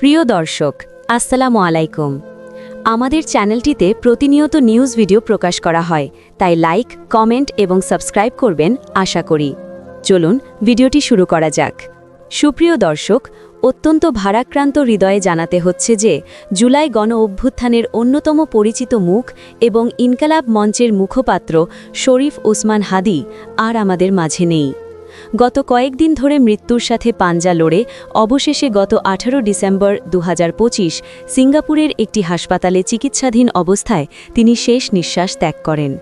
প্রিয় দর্শক, আসসালামু আলাইকুম। আমাদের চ্যানেলটিতে প্রতিনিয়ত নিউজ ভিডিও প্রকাশ করা হয়, তাই লাইক, কমেন্ট এবং সাবস্ক্রাইব করবেন আশা করি। চলুন ভিডিওটি শুরু করা যাক। সুপ্রিয় দর্শক, অত্যন্ত ভারাক্রান্ত হৃদয়ে জানাতে হচ্ছে যে জুলাই গণ অভ্যুত্থানের অন্যতম পরিচিত মুখ এবং ইনকালাব মঞ্চের মুখপাত্র শরীফ ওসমান হাদী আর আমাদের মাঝে নেই। গত কয়েকদিন ধরে মৃত্যুর সাথে পাঞ্জা লড়ে অবশেষে গত 18 ডিসেম্বর 2025 সিঙ্গাপুরের একটি হাসপাতালে চিকিৎসাধীন অবস্থায় তিনি শেষ নিঃশ্বাস ত্যাগ করেন।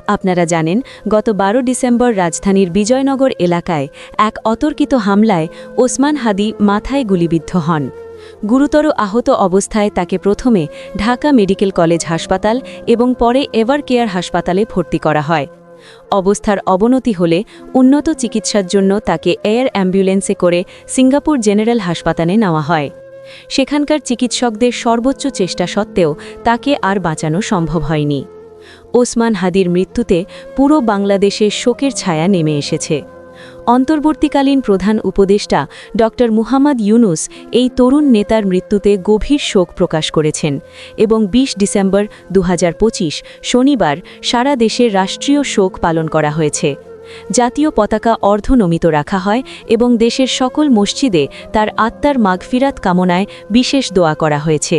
আপনারা জানেন, গত 12 ডিসেম্বর রাজধানীর বিজয়নগর এলাকায় এক অতর্কিত হামলায় ওসমান হাদী মাথায় গুলিবিদ্ধ হন। গুরুতর আহত অবস্থায় তাকে প্রথমে ঢাকা মেডিকেল কলেজ হাসপাতাল এবং পরে এভার কেয়ার হাসপাতালে ভর্তি করা হয়। অবস্থার অবনতি হলে উন্নত চিকিৎসার জন্য তাকে এয়ার অ্যাম্বুলেন্সে করে সিঙ্গাপুর জেনারেল হাসপাতালে নেওয়া হয়। সেখানকার চিকিৎসকদের সর্বোচ্চ চেষ্টা সত্ত্বেও তাকে আর বাঁচানো সম্ভব হয়নি। ওসমান হাদীর মৃত্যুতে পুরো বাংলাদেশে শোকের ছায়া নেমে এসেছে। অন্তর্বর্তীকালীন প্রধান উপদেষ্টা ড. মুহাম্মদ ইউনুস এই তরুণ নেতার মৃত্যুতে গভীর শোক প্রকাশ করেছেন এবং 20 ডিসেম্বর 2025 শনিবার সারা দেশে রাষ্ট্রীয় শোক পালন করা হয়েছে। জাতীয় পতাকা অর্ধনমিত রাখা হয় এবং দেশের সকল মসজিদে তার আত্মার মাগফিরাত কামনায় বিশেষ দোয়া করা হয়েছে।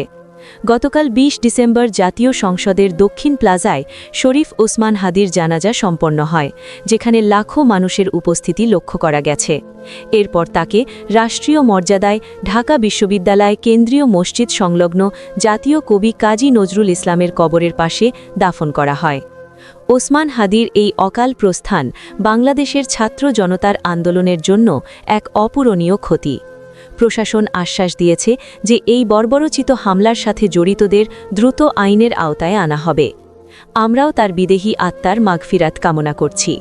গতকাল 20 ডিসেম্বর জাতীয় সংসদের দক্ষিণ প্লাজায় শরীফ ওসমান হাদীর জানাজা সম্পন্ন হয়, যেখানে লাখো মানুষের উপস্থিতি লক্ষ্য করা গেছে। এরপর তাকে রাষ্ট্রীয় মর্যাদায় ঢাকা বিশ্ববিদ্যালয় কেন্দ্রীয় মসজিদ সংলগ্ন জাতীয় কবি কাজী নজরুল ইসলামের কবরের পাশে দাফন করা হয়। ওসমান হাদীর এই অকাল প্রস্থান বাংলাদেশের ছাত্র জনতার আন্দোলনের জন্য এক অপূরণীয় ক্ষতি। প্রশাসন আশ্বাস দিয়েছে যে এই বর্বরোচিত হামলার সাথে জড়িতদের দ্রুত আইনের আওতায় আনা হবে। আমরাও তার বিদেহী আত্মার মাগফিরাত কামনা করছি।